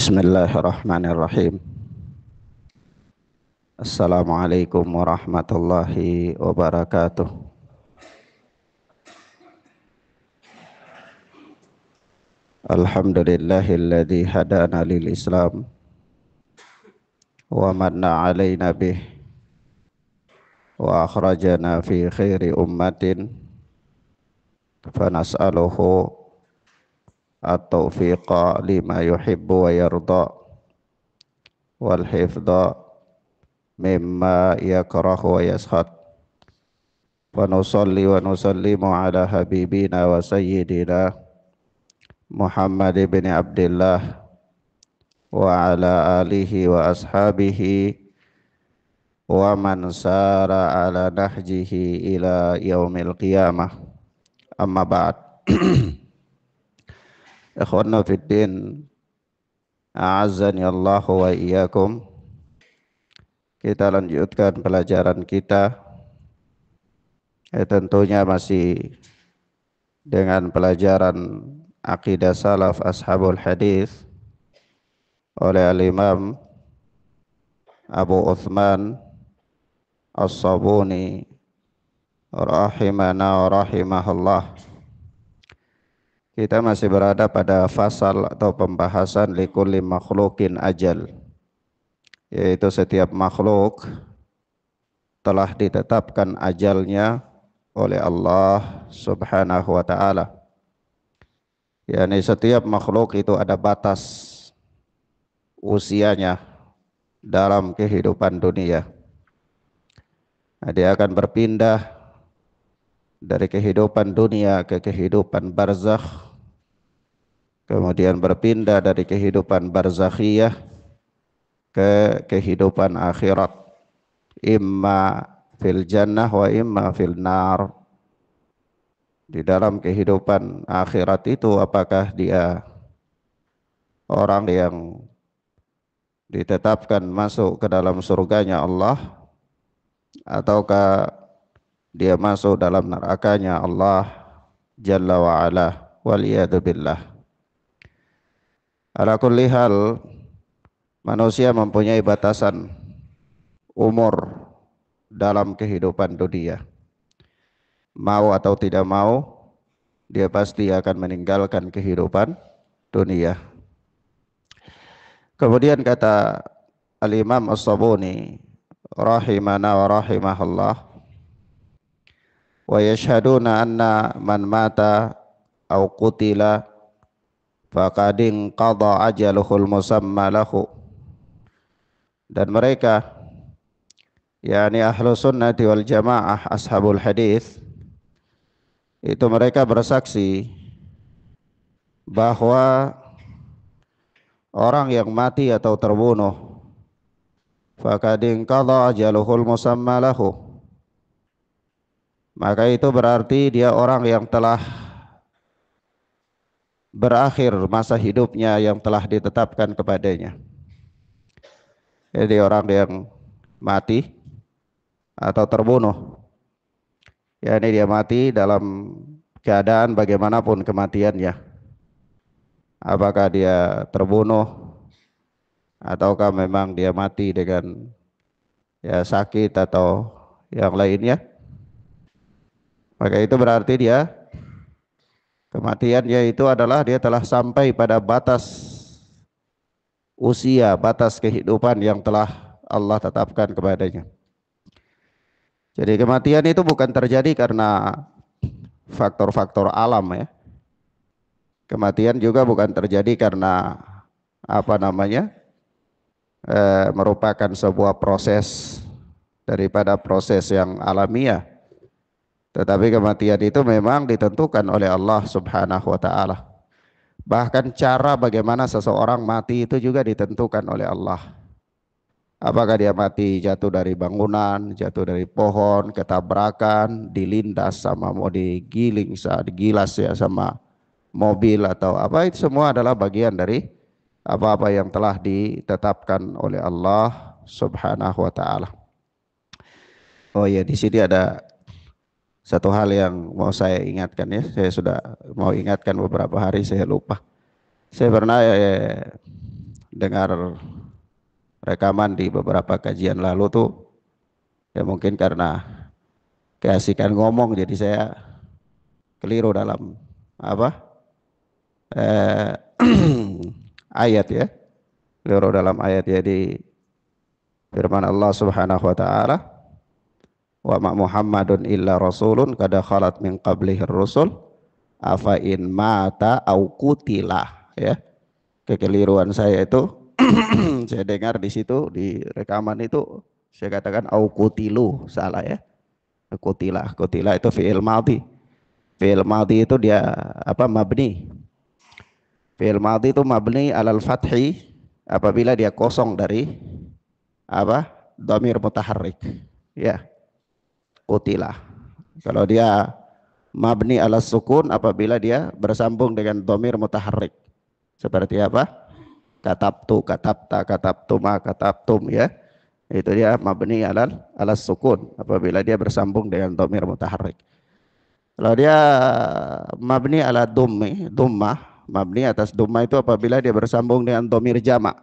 Bismillahirrahmanirrahim. Assalamualaikum warahmatullahi wabarakatuh. Alhamdulillahilladzi hadana lil Islam wa manna alaina bih wa akhrajana fi khairi ummatin fanas'aluhu at-taufiqa lima yuhibbu wa yarda wal hifdha mimma yakrahu wa yaskhad. Wa nusalli wa nusallimu ala habibina wa sayyidina Muhammad ibn Abdullah wa ala alihi wa ashabihi wa man sara ala nahjihi ila yaumil qiyamah. Amma ba'd. Ikhwanna fid din, a'azzani Allah wa iyyakum. Kita lanjutkan pelajaran kita. Tentunya masih dengan pelajaran Aqidah Salaf Ashabul Hadis oleh Al-Imam Abu Uthman As-Sabuni rahimana wa rahimahullah. Kita masih berada pada fasal atau pembahasan likulli makhluqin ajal, yaitu setiap makhluk telah ditetapkan ajalnya oleh Allah Subhanahu wa ta'ala. Yani setiap makhluk itu ada batas usianya dalam kehidupan dunia. Nah, dia akan berpindah dari kehidupan dunia ke kehidupan barzakh, kemudian berpindah dari kehidupan barzakhiyah ke kehidupan akhirat, imma fil jannah wa imma fil nar. Di dalam kehidupan akhirat itu apakah dia orang yang ditetapkan masuk ke dalam surganya Allah, ataukah dia masuk dalam nerakanya Allah Jalla wa ala, waliyadu billah. Ala kulli hal, manusia mempunyai batasan umur dalam kehidupan dunia. Mau atau tidak mau, dia pasti akan meninggalkan kehidupan dunia. Kemudian kata Al-Imam As-Sabuni rahimana wa rahimahullah, wa yashhaduna anna man mata aw qutila faqad inqadha ajaluhul musamma lahu. Dan mereka, yakni ahlu sunnati wal jamaah ashabul hadis, itu mereka bersaksi bahwa orang yang mati atau terbunuh, faqad inqadha ajaluhul musamma lahu, maka itu berarti dia orang yang telah berakhir masa hidupnya yang telah ditetapkan kepadanya. Jadi orang yang mati atau terbunuh, yakni dia mati dalam keadaan bagaimanapun kematiannya, apakah dia terbunuh ataukah memang dia mati dengan sakit atau yang lainnya, maka itu berarti dia kematiannya itu adalah dia telah sampai pada batas usia, batas kehidupan yang telah Allah tetapkan kepadanya. Jadi kematian itu bukan terjadi karena faktor-faktor alam ya. Kematian juga bukan terjadi karena merupakan sebuah proses daripada proses yang alamiah. Tetapi kematian itu memang ditentukan oleh Allah Subhanahu wa ta'ala. Bahkan cara bagaimana seseorang mati itu juga ditentukan oleh Allah. Apakah dia mati jatuh dari bangunan, jatuh dari pohon, ketabrakan, dilindas sama, mau digilas ya sama mobil atau apa, itu semua adalah bagian dari apa-apa yang telah ditetapkan oleh Allah Subhanahu wa ta'ala. Oh ya, di sini ada satu hal yang mau saya ingatkan ya. Saya sudah mau ingatkan beberapa hari, saya lupa. Saya pernah dengar rekaman di beberapa kajian lalu tuh, ya mungkin karena keasikan ngomong jadi saya keliru dalam apa eh, ayat ya, keliru dalam ayat. Jadi firman Allah Subhanahu wa taala, wa ma Muhammadun illa rasulun kada khalat min qablihi rusul afa in mata au kutila, ya. Kekeliruan saya itu saya dengar di situ di rekaman itu saya katakan au kutilu, salah ya. Kutila, kutila itu fi'il madhi. Fi'il madhi itu dia apa, mabni. Fi'il madhi itu mabni alal fathi apabila dia kosong dari apa, dhamir mutaharrik, ya, kutila. Kalau dia mabni ala sukun apabila dia bersambung dengan dhamir mutaharrik, seperti apa, katabtu, katabta, katabtuma, katabtum, ya, itu dia mabni ala sukun apabila dia bersambung dengan dhamir mutaharrik. Kalau dia mabni ala dummah, mabni atas dummah itu apabila dia bersambung dengan dhamir jamak,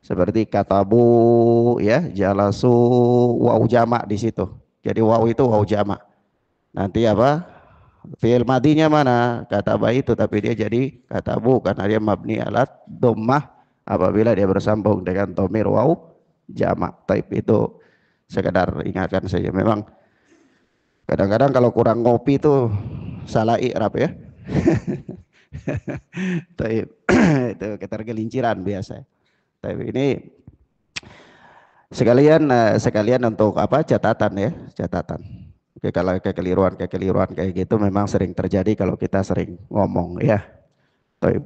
seperti katabu, ya, jalasu, waw jamak di situ. Jadi waw itu waw jamak. Nanti apa? Fi'il madinya mana? Kataba itu, tapi dia jadi katabu karena dia mabni alat dhammah apabila dia bersambung dengan dhamir waw jamak. Taib itu sekedar ingatkan saja. Memang kadang-kadang kalau kurang ngopi itu salah i'rab ya. Taib itu ketergelinciran biasa. Tapi ini sekalian untuk apa, catatan ya, catatan. Oke, kalau kekeliruan kayak gitu memang sering terjadi kalau kita sering ngomong ya. Taib.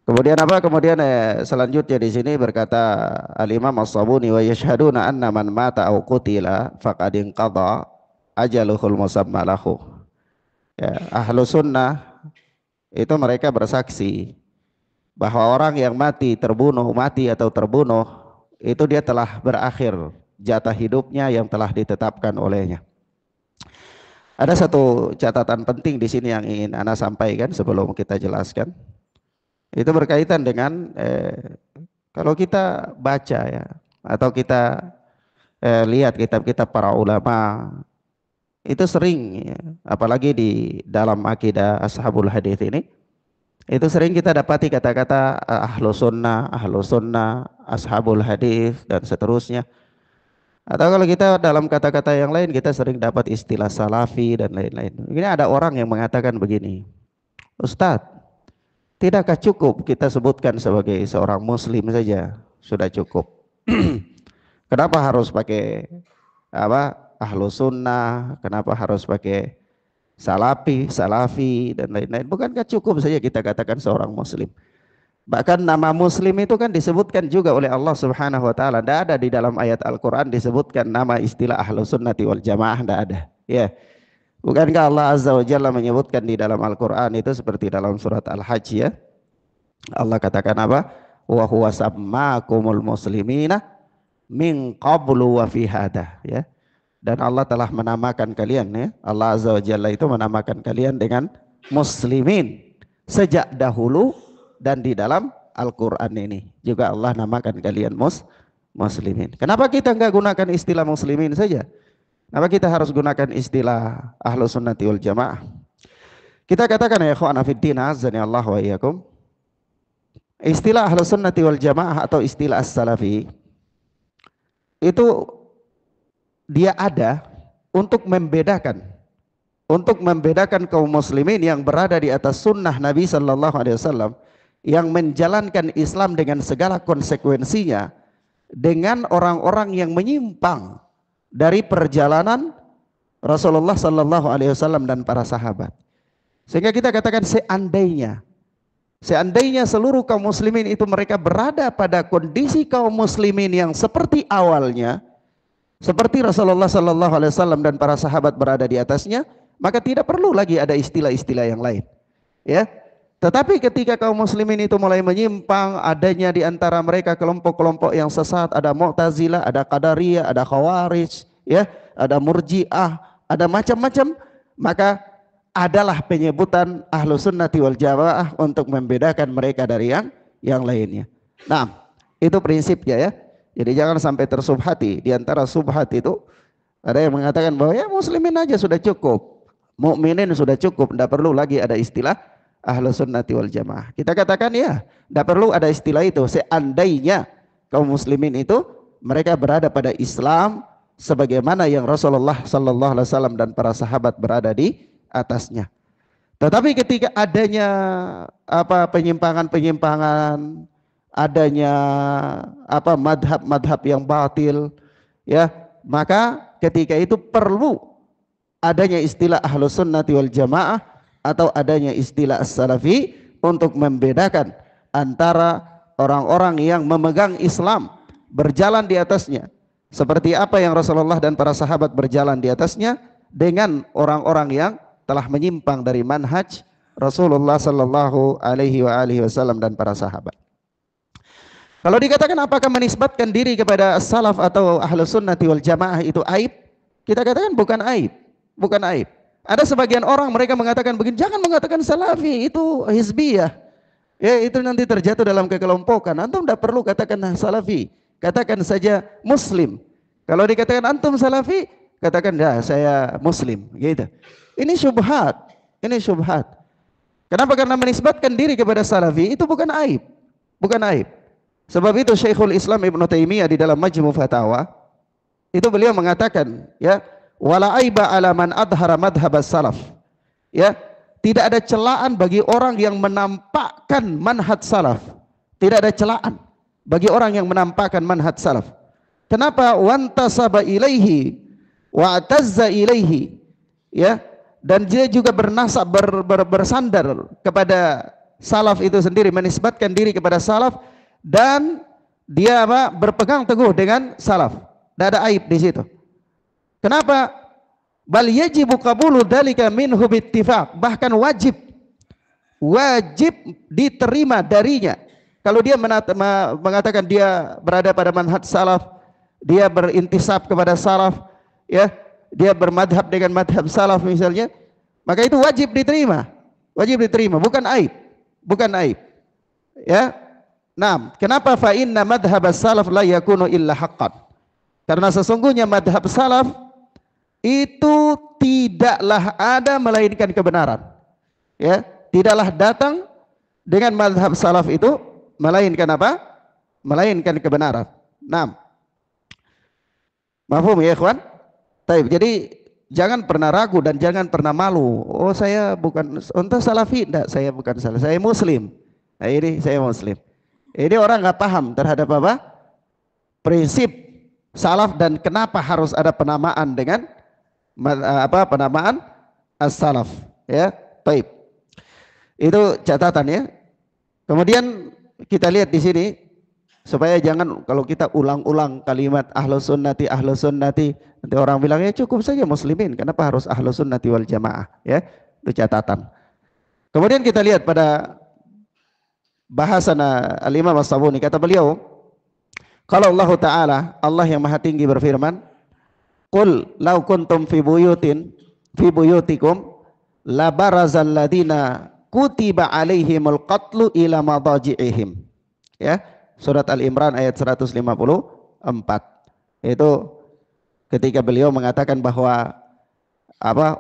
Kemudian apa? Kemudian selanjutnya di sini berkata Al-Imam As-Sabuni, wa yashhaduna anna man mata aw qutila faqad inqadha ajaluhul musamma lahu. Ya, ahlu sunnah itu mereka bersaksi bahwa orang yang mati atau terbunuh itu dia telah berakhir jatah hidupnya yang telah ditetapkan olehnya. Ada satu catatan penting di sini yang ingin Ana sampaikan sebelum kita jelaskan. Itu berkaitan dengan kalau kita baca ya, atau kita lihat kitab-kitab para ulama, itu sering ya, apalagi di dalam akidah ashabul hadits ini, itu sering kita dapati kata-kata ahlu sunnah, ashabul hadis dan seterusnya. Atau kalau kita dalam kata-kata yang lain kita sering dapat istilah salafi dan lain-lain. Ini ada orang yang mengatakan begini, Ustadz, tidakkah cukup kita sebutkan sebagai seorang muslim saja sudah cukup? Kenapa harus pakai apa, ahlu sunnah? Kenapa harus pakai salafi dan lain-lain? Bukankah cukup saja kita katakan seorang muslim? Bahkan nama muslim itu kan disebutkan juga oleh Allah Subhanahu wa taala. Tidak ada di dalam ayat Al-Qur'an disebutkan nama istilah ahlus sunnati wal jamaah, tidak ada. Ya. Bukankah Allah Azza wa Jalla menyebutkan di dalam Al-Qur'an itu seperti dalam surat Al-Hajj ya. Allah katakan apa? Wa huwa sammakumul muslimina min qablu wa fi hada, ya. Dan Allah telah menamakan kalian ya. Allah Azza wa Jalla itu menamakan kalian dengan muslimin sejak dahulu, dan di dalam Al-Quran ini juga Allah namakan kalian muslimin. Kenapa kita enggak gunakan istilah muslimin saja? Kenapa kita harus gunakan istilah ahlus sunnati wal jamaah? Kita katakan ya ikhwan fiddin azani Allah wa iyyakum, istilah ahlus sunnati wal jamaah atau istilah as-salafi itu dia ada untuk membedakan kaum muslimin yang berada di atas sunnah Nabi sallallahu alaihi wasallam, yang menjalankan Islam dengan segala konsekuensinya, dengan orang-orang yang menyimpang dari perjalanan Rasulullah sallallahu alaihi wasallam dan para sahabat. Sehingga kita katakan seandainya seluruh kaum muslimin itu mereka berada pada kondisi kaum muslimin yang seperti awalnya, seperti Rasulullah sallallahu alaihi wasallam dan para sahabat berada di atasnya, maka tidak perlu lagi ada istilah-istilah yang lain. Ya. Tetapi ketika kaum muslimin itu mulai menyimpang, adanya di antara mereka kelompok-kelompok yang sesat, ada Mu'tazilah, ada Qadariyah, ada Khawarij, ya, ada Murji'ah, ada macam-macam, maka adalah penyebutan Ahlus Sunnati wal Jamaah untuk membedakan mereka dari yang lainnya. Nah, itu prinsipnya ya. Jadi jangan sampai tersubhati. Di antara subhat itu ada yang mengatakan bahwa ya muslimin aja sudah cukup, mukminin sudah cukup, tidak perlu lagi ada istilah ahlus sunnati wal jamaah. Kita katakan ya, tidak perlu ada istilah itu. Seandainya kaum muslimin itu mereka berada pada Islam sebagaimana yang Rasulullah Sallallahu Alaihi Wasallam dan para sahabat berada di atasnya. Tetapi ketika adanya penyimpangan-penyimpangan, adanya madhab-madhab yang batil, ya, maka ketika itu perlu adanya istilah ahlus sunnati wal jamaah atau adanya istilah as-salafi untuk membedakan antara orang-orang yang memegang Islam, berjalan di atasnya seperti apa yang Rasulullah dan para sahabat berjalan di atasnya, dengan orang-orang yang telah menyimpang dari manhaj Rasulullah Sallallahu Alaihi Wasallam dan para sahabat. Kalau dikatakan apakah menisbatkan diri kepada salaf atau ahlus sunnati wal jamaah itu aib? Kita katakan bukan aib, bukan aib. Ada sebagian orang mereka mengatakan begini, jangan mengatakan salafi, itu hizbiyah. Ya, itu nanti terjatuh dalam kekelompokan. Antum tidak perlu katakan salafi, katakan saja muslim. Kalau dikatakan antum salafi, katakan ya saya muslim, gitu. Ini syubhat, ini syubhat. Kenapa? Karena menisbatkan diri kepada salafi itu bukan aib, bukan aib. Sebab itu Syekhul Islam Ibnu Taimiyah di dalam Majmu' Fatawa itu beliau mengatakan, ya, wala aiba ala man adhara madhhab salaf. Ya, tidak ada celaan bagi orang yang menampakkan manhaj salaf. Tidak ada celaan bagi orang yang menampakkan manhaj salaf. Kenapa? Wantasaba ilaihi wa atazza ilaihi. Ya, dan dia juga bernasab bersandar kepada salaf itu sendiri, menisbatkan diri kepada salaf, dan dia berpegang teguh dengan salaf. Tidak ada aib di situ. Kenapa? Bal yajibu qabulu dzalika minhu bittifaq, bahkan wajib diterima darinya. Kalau dia mengatakan dia berada pada manhaj salaf, dia berintisab kepada salaf, ya, dia bermadhab dengan madhab salaf misalnya, maka itu wajib diterima, bukan aib, bukan aib. Ya, nah, kenapa? Fa inna madhab salaf la yakunu illa haqqan, karena sesungguhnya madhab salaf itu tidaklah ada melainkan kebenaran. Ya, tidaklah datang dengan madhab salaf itu melainkan apa? Melainkan kebenaran. Nah, mafhum ya ikhwan? Taib. Jadi jangan pernah ragu dan jangan pernah malu. Oh, saya bukan untuk salafi, enggak, saya bukan salafi, saya muslim. Nah, ini saya muslim. Ini orang nggak paham terhadap apa? Prinsip salaf dan kenapa harus ada penamaan dengan penamaan as-salaf, ya. Taib. Itu catatan ya. Kemudian kita lihat di sini supaya jangan kalau kita ulang-ulang kalimat ahlus sunnati, nanti orang bilang ya cukup saja muslimin, kenapa harus ahlus sunnati wal jamaah, ya. Itu catatan. Kemudian kita lihat pada bahasan al-Imam As-Sabuni, kata beliau, kalau Allah Ta'ala, Allah yang maha tinggi berfirman, qul law kuntum fi buyutikum la barazal ladina kutiba alaihimul qatlu ila madaji'ihim. Ya, surat Al-Imran ayat 154. Itu ketika beliau mengatakan bahwa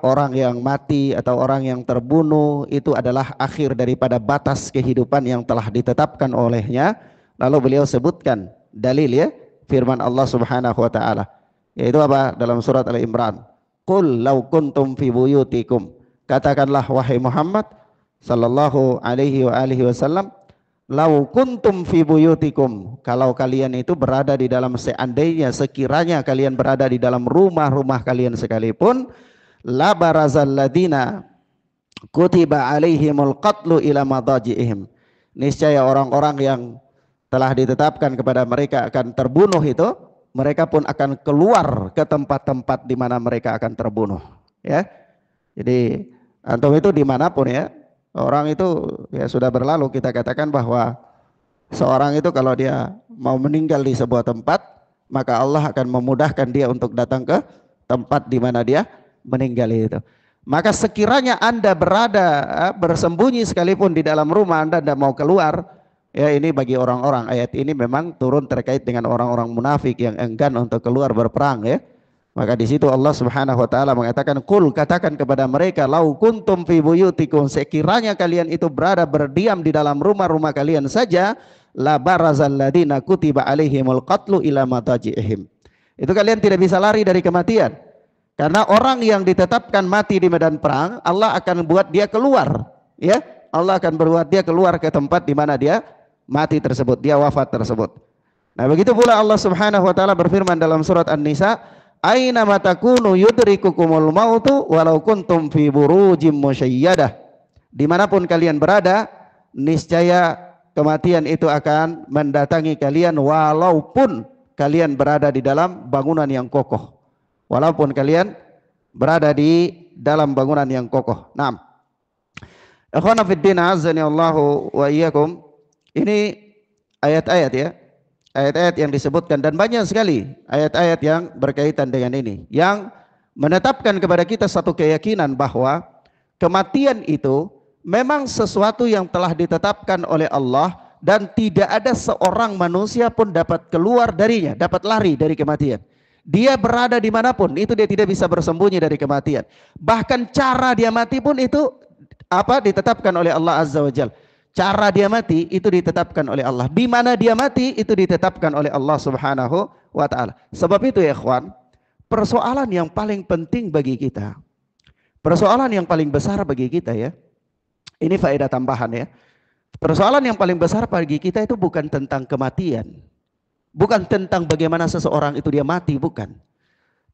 orang yang mati atau orang yang terbunuh itu adalah akhir daripada batas kehidupan yang telah ditetapkan olehnya. Lalu beliau sebutkan dalil, ya, firman Allah Subhanahu wa taala, yaitu apa? Dalam surat Al-Imran, qul law kuntum fi buyutikum, katakanlah wahai Muhammad sallallahu alaihi wasallam, lau kuntum fi buyutikum, kalau kalian itu berada di dalam, seandainya sekiranya kalian berada di dalam rumah-rumah kalian sekalipun, la barazal ladina kutiba alaihimul qatlu ila madaji'ihim, niscaya orang-orang yang telah ditetapkan kepada mereka akan terbunuh itu, mereka pun akan keluar ke tempat-tempat di mana mereka akan terbunuh, ya. Jadi antum itu dimanapun, ya, orang itu ya sudah berlalu, kita katakan bahwa seorang itu kalau dia mau meninggal di sebuah tempat, maka Allah akan memudahkan dia untuk datang ke tempat di mana dia meninggal itu. Maka sekiranya Anda berada bersembunyi sekalipun di dalam rumah, Anda tidak mau keluar, Ya, ini bagi orang-orang, ayat ini memang turun terkait dengan orang-orang munafik yang enggan untuk keluar berperang ya. Maka di situ Allah Subhanahu wa taala mengatakan, "Qul," katakan kepada mereka, "lau kuntum fi buyutikum," sekiranya kalian itu berada berdiam di dalam rumah-rumah kalian saja, la barazal ladina kutiba alaihimul qatlu ila mataji'ihim. Itu kalian tidak bisa lari dari kematian. Karena orang yang ditetapkan mati di medan perang, Allah akan buat dia keluar, ya. Allah akan berbuat dia keluar ke tempat di mana dia mati tersebut, dia wafat tersebut. Nah, begitu pula Allah Subhanahu wa taala berfirman dalam surat An-Nisa, "Aina matakunu yudrikukumul mautu walau kuntum fi burujim musyayyadah." Dimanapun kalian berada, niscaya kematian itu akan mendatangi kalian walaupun kalian berada di dalam bangunan yang kokoh. Walaupun kalian berada di dalam bangunan yang kokoh. Naam. Ikhwana fiddin azani Allahu wa iyyakum. Ini ayat-ayat ya, ayat-ayat yang disebutkan dan banyak sekali ayat-ayat yang berkaitan dengan ini, yang menetapkan kepada kita satu keyakinan bahwa kematian itu memang sesuatu yang telah ditetapkan oleh Allah dan tidak ada seorang manusia pun dapat keluar darinya, dapat lari dari kematian. Dia berada dimanapun, itu dia tidak bisa bersembunyi dari kematian. Bahkan cara dia mati pun itu ditetapkan oleh Allah Azza wa Jalla. Cara dia mati itu ditetapkan oleh Allah. Di mana dia mati itu ditetapkan oleh Allah Subhanahu wa taala. Sebab itu ya ikhwan, persoalan yang paling penting bagi kita, persoalan yang paling besar bagi kita ya. Ini faedah tambahan ya. Persoalan yang paling besar bagi kita itu bukan tentang kematian. Bukan tentang bagaimana seseorang itu dia mati, bukan.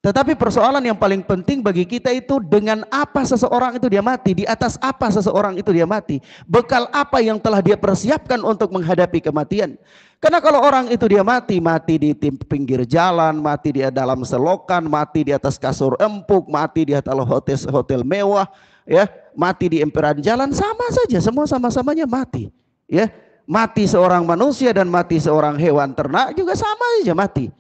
Tetapi persoalan yang paling penting bagi kita itu dengan apa seseorang itu dia mati, di atas apa seseorang itu dia mati, bekal apa yang telah dia persiapkan untuk menghadapi kematian. Karena kalau orang itu dia mati di pinggir jalan, mati di dalam selokan, mati di atas kasur empuk, mati di atas hotel mewah, ya, mati di emperan jalan, sama saja, semua sama-samanya mati, ya. Mati seorang manusia dan mati seorang hewan ternak juga sama saja mati.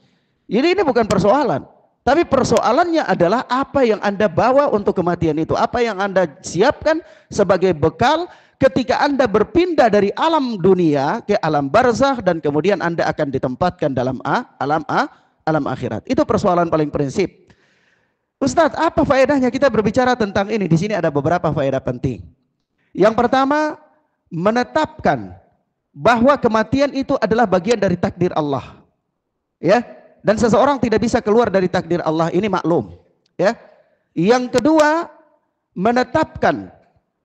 Jadi ini bukan persoalan. Tapi persoalannya adalah apa yang Anda bawa untuk kematian itu, apa yang Anda siapkan sebagai bekal ketika Anda berpindah dari alam dunia ke alam barzakh dan kemudian Anda akan ditempatkan dalam alam akhirat. Itu persoalan paling prinsip. Ustadz, apa faedahnya kita berbicara tentang ini? Di sini ada beberapa faedah penting. Yang pertama, menetapkan bahwa kematian itu adalah bagian dari takdir Allah. Ya. Dan seseorang tidak bisa keluar dari takdir Allah, ini maklum, ya. Yang kedua, menetapkan,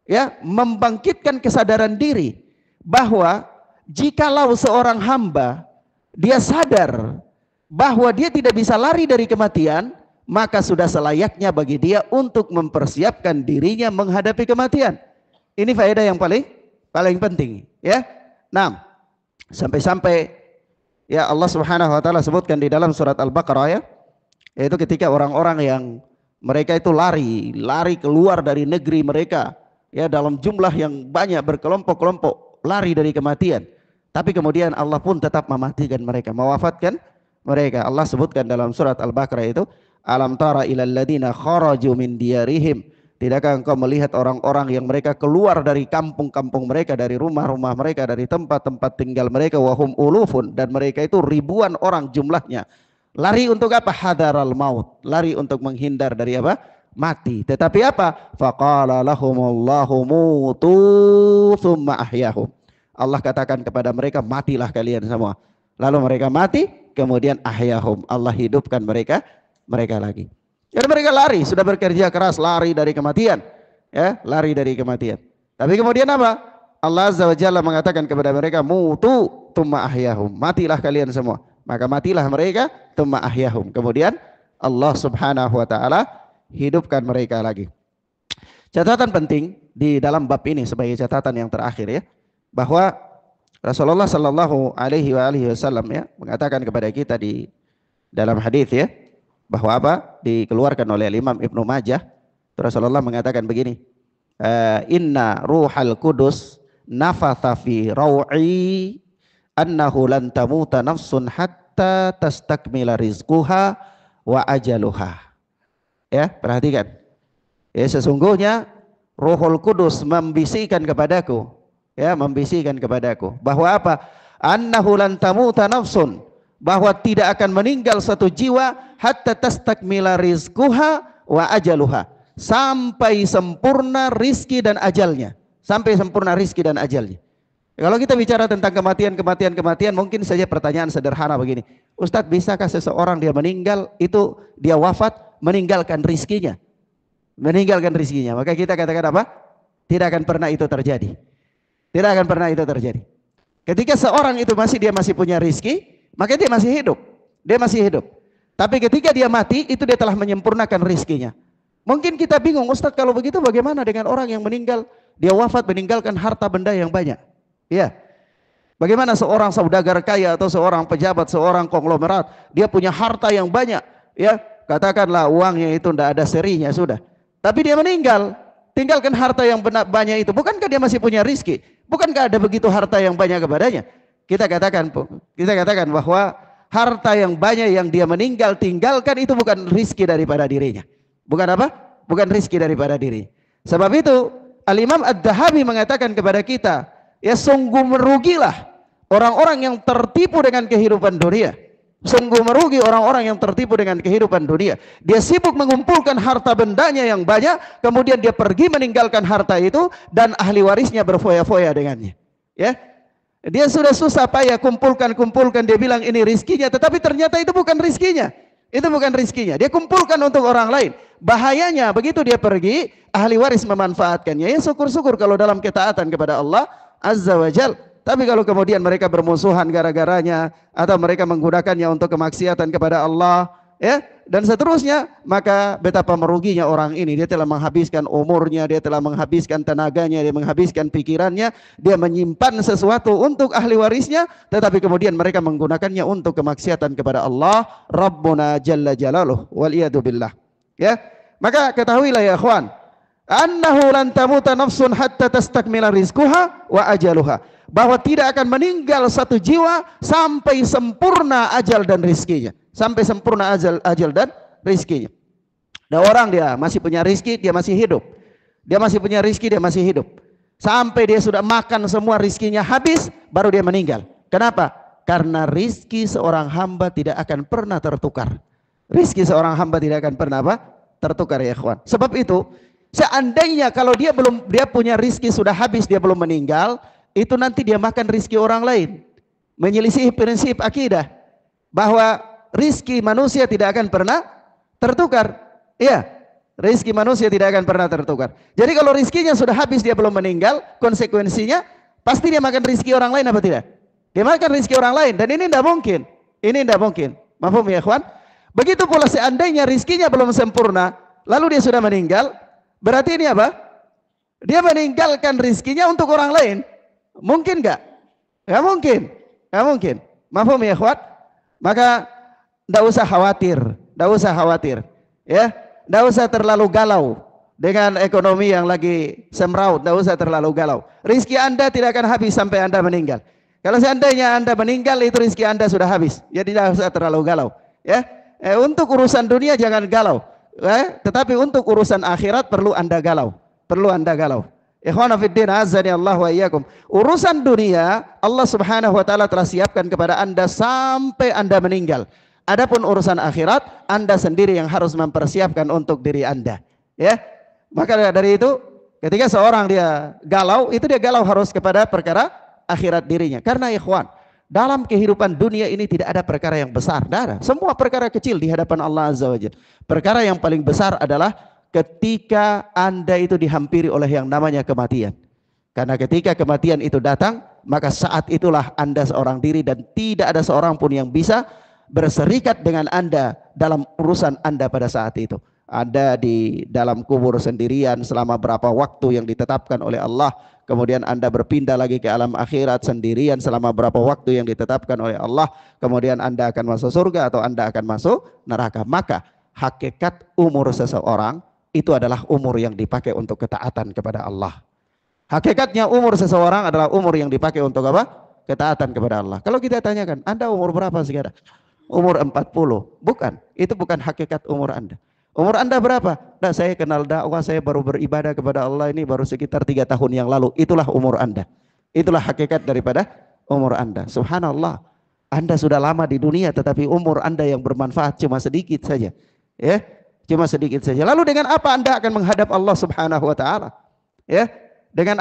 ya, membangkitkan kesadaran diri bahwa jikalau seorang hamba dia sadar bahwa dia tidak bisa lari dari kematian, maka sudah selayaknya bagi dia untuk mempersiapkan dirinya menghadapi kematian. Ini faedah yang paling penting, ya. Nah, sampai-sampai ya Allah Subhanahu wa taala sebutkan di dalam surat Al-Baqarah ya, yaitu ketika orang-orang yang mereka itu lari keluar dari negeri mereka ya dalam jumlah yang banyak berkelompok-kelompok lari dari kematian. Tapi kemudian Allah pun tetap mematikan mereka, mewafatkan mereka. Allah sebutkan dalam surat Al-Baqarah itu, alam tara ilal ladina kharaju min diyarihim. Tidakkah engkau melihat orang-orang yang mereka keluar dari kampung-kampung mereka, dari rumah-rumah mereka, dari tempat-tempat tinggal mereka, wahum ulufun, dan mereka itu ribuan orang jumlahnya. Lari untuk apa? Hadaral maut. Lari untuk menghindar dari apa? Mati. Tetapi apa? Faqala lahumullahu mutu thumma ahyahum. Allah katakan kepada mereka, matilah kalian semua. Lalu mereka mati, kemudian ahyahum. Allah hidupkan mereka lagi. Jadi mereka lari, sudah bekerja keras, lari dari kematian, ya, lari dari kematian. Tapi kemudian apa? Allah Azza wa Jalla mengatakan kepada mereka, mutu thumma ahyahum, matilah kalian semua. Maka matilah mereka, thumma ahyahum. Kemudian Allah Subhanahu wa taala hidupkan mereka lagi. Catatan penting di dalam bab ini sebagai catatan yang terakhir ya, bahwa Rasulullah sallallahu alaihi wasallam ya mengatakan kepada kita di dalam hadis ya, bahwa apa? Dikeluarkan oleh Imam Ibnu Majah. Rasulullah mengatakan begini, inna ruhal kudus nafatha fi raw'i annahu lan tamuta nafsun hatta tastakmila rizquha wa ajaluha. Ya, perhatikan. Ya, sesungguhnya Ruhul Kudus membisikkan kepadaku ya, membisikkan kepadaku bahwa apa? Annahu lan tamuta nafsun, bahwa tidak akan meninggal satu jiwa hatta tastakmila rizquha wa ajaluha, sampai sempurna rizki dan ajalnya, sampai sempurna rizki dan ajalnya. Kalau kita bicara tentang kematian, mungkin saja pertanyaan sederhana begini, Ustadz, bisakah seseorang dia meninggal, itu dia wafat meninggalkan rizkinya? Meninggalkan rizkinya. Maka kita katakan apa? Tidak akan pernah itu terjadi. Tidak akan pernah itu terjadi. Ketika seorang itu dia masih punya rizki, maka dia masih hidup. Dia masih hidup. Tapi ketika dia mati, itu dia telah menyempurnakan rizkinya. Mungkin kita bingung, Ustadz, kalau begitu bagaimana dengan orang yang meninggal, dia wafat meninggalkan harta benda yang banyak? Ya, bagaimana seorang saudagar kaya atau seorang pejabat, seorang konglomerat, dia punya harta yang banyak, ya, katakanlah uangnya itu tidak ada serinya sudah, tapi dia meninggal, tinggalkan harta yang banyak itu. Bukankah dia masih punya rizki? Bukankah ada begitu harta yang banyak kepadanya? Kita katakan bahwa harta yang banyak yang dia meninggal tinggalkan itu bukan rizki daripada dirinya. Bukan apa? Bukan rizki daripada dirinya. Sebab itu Al-Imam Ad-Dahabi mengatakan kepada kita, ya, sungguh merugilah orang-orang yang tertipu dengan kehidupan dunia. Sungguh merugi orang-orang yang tertipu dengan kehidupan dunia. Dia sibuk mengumpulkan harta bendanya yang banyak, kemudian dia pergi meninggalkan harta itu dan ahli warisnya berfoya-foya dengannya. Ya, dia sudah susah payah kumpulkan, dia bilang ini rizkinya, tetapi ternyata itu bukan rizkinya. Itu bukan rizkinya. Dia kumpulkan untuk orang lain. Bahayanya begitu dia pergi, ahli waris memanfaatkannya. Ya, syukur-syukur kalau dalam ketaatan kepada Allah Azza wa Jal. Tapi kalau kemudian mereka bermusuhan gara-garanya, atau mereka menggunakannya untuk kemaksiatan kepada Allah, ya, dan seterusnya, maka betapa meruginya orang ini. Dia telah menghabiskan umurnya, dia telah menghabiskan tenaganya, dia menghabiskan pikirannya, dia menyimpan sesuatu untuk ahli warisnya, tetapi kemudian mereka menggunakannya untuk kemaksiatan kepada Allah Rabbuna Jalla Jalaluh, waliyadu billah. Ya, maka ketahuilah ya ikhwan, annahu lan tamuta nafsun hatta tastakmila rizquha wa ajaluha, bahwa tidak akan meninggal satu jiwa sampai sempurna ajal dan rizkinya, sampai sempurna ajal dan rizkinya. Ada orang dia masih punya rizki, dia masih hidup. Dia masih punya rizki, dia masih hidup. Sampai dia sudah makan semua rizkinya habis, baru dia meninggal. Kenapa? Karena rizki seorang hamba tidak akan pernah tertukar. Rizki seorang hamba tidak akan pernah apa? Tertukar ya ikhwan. Sebab itu, seandainya kalau dia punya rizki sudah habis, dia belum meninggal, itu nanti dia makan rizki orang lain. Menyelisih prinsip akidah bahwa rizki manusia tidak akan pernah tertukar. Iya, rizki manusia tidak akan pernah tertukar. Jadi kalau rizkinya sudah habis, dia belum meninggal, konsekuensinya pasti dia makan rizki orang lain apa tidak? Dia makan rizki orang lain, dan ini tidak mungkin. Ini tidak mungkin. Mahfum ya ikhwan? Begitu pula seandainya rizkinya belum sempurna, lalu dia sudah meninggal, berarti ini apa? Dia meninggalkan rizkinya untuk orang lain. Mungkin enggak? Enggak mungkin. Enggak mungkin. Mahfum ya ikhwan? Maka enggak usah khawatir, enggak usah khawatir. Ya, enggak usah terlalu galau dengan ekonomi yang lagi semraut, enggak usah terlalu galau. Rizki Anda tidak akan habis sampai Anda meninggal. Kalau seandainya Anda meninggal, itu rizki Anda sudah habis. Jadi tidak usah terlalu galau. Ya, untuk urusan dunia jangan galau. Tetapi untuk urusan akhirat perlu Anda galau. Perlu Anda galau. Ikhwana fiddin azani Allah wa iyyakum. Urusan dunia Allah Subhanahu wa taala telah siapkan kepada Anda sampai Anda meninggal. Adapun urusan akhirat, Anda sendiri yang harus mempersiapkan untuk diri Anda. Ya. Maka dari itu, ketika seorang dia galau, itu dia galau harus kepada perkara akhirat dirinya. Karena ikhwan, dalam kehidupan dunia ini tidak ada perkara yang besar, tidak ada. Semua perkara kecil di hadapan Allah Azza wa Jalla. Perkara yang paling besar adalah ketika Anda itu dihampiri oleh yang namanya kematian. Karena ketika kematian itu datang, maka saat itulah Anda seorang diri dan tidak ada seorang pun yang bisa berserikat dengan Anda dalam urusan Anda pada saat itu. Anda di dalam kubur sendirian selama berapa waktu yang ditetapkan oleh Allah. Kemudian Anda berpindah lagi ke alam akhirat sendirian selama berapa waktu yang ditetapkan oleh Allah. Kemudian Anda akan masuk surga atau Anda akan masuk neraka. Maka hakikat umur seseorang itu adalah umur yang dipakai untuk ketaatan kepada Allah. Hakikatnya umur seseorang adalah umur yang dipakai untuk apa? Ketaatan kepada Allah. Kalau kita tanyakan, Anda umur berapa sekarang? Umur 40. Bukan, itu bukan hakikat umur Anda. Umur Anda berapa? Nah, saya kenal dakwah, saya baru beribadah kepada Allah ini baru sekitar 3 tahun yang lalu. Itulah umur Anda. Itulah hakikat daripada umur Anda. Subhanallah. Anda sudah lama di dunia tetapi umur Anda yang bermanfaat cuma sedikit saja. Ya, cuma sedikit saja. Lalu dengan apa Anda akan menghadap Allah Subhanahu wa taala? Ya, dengan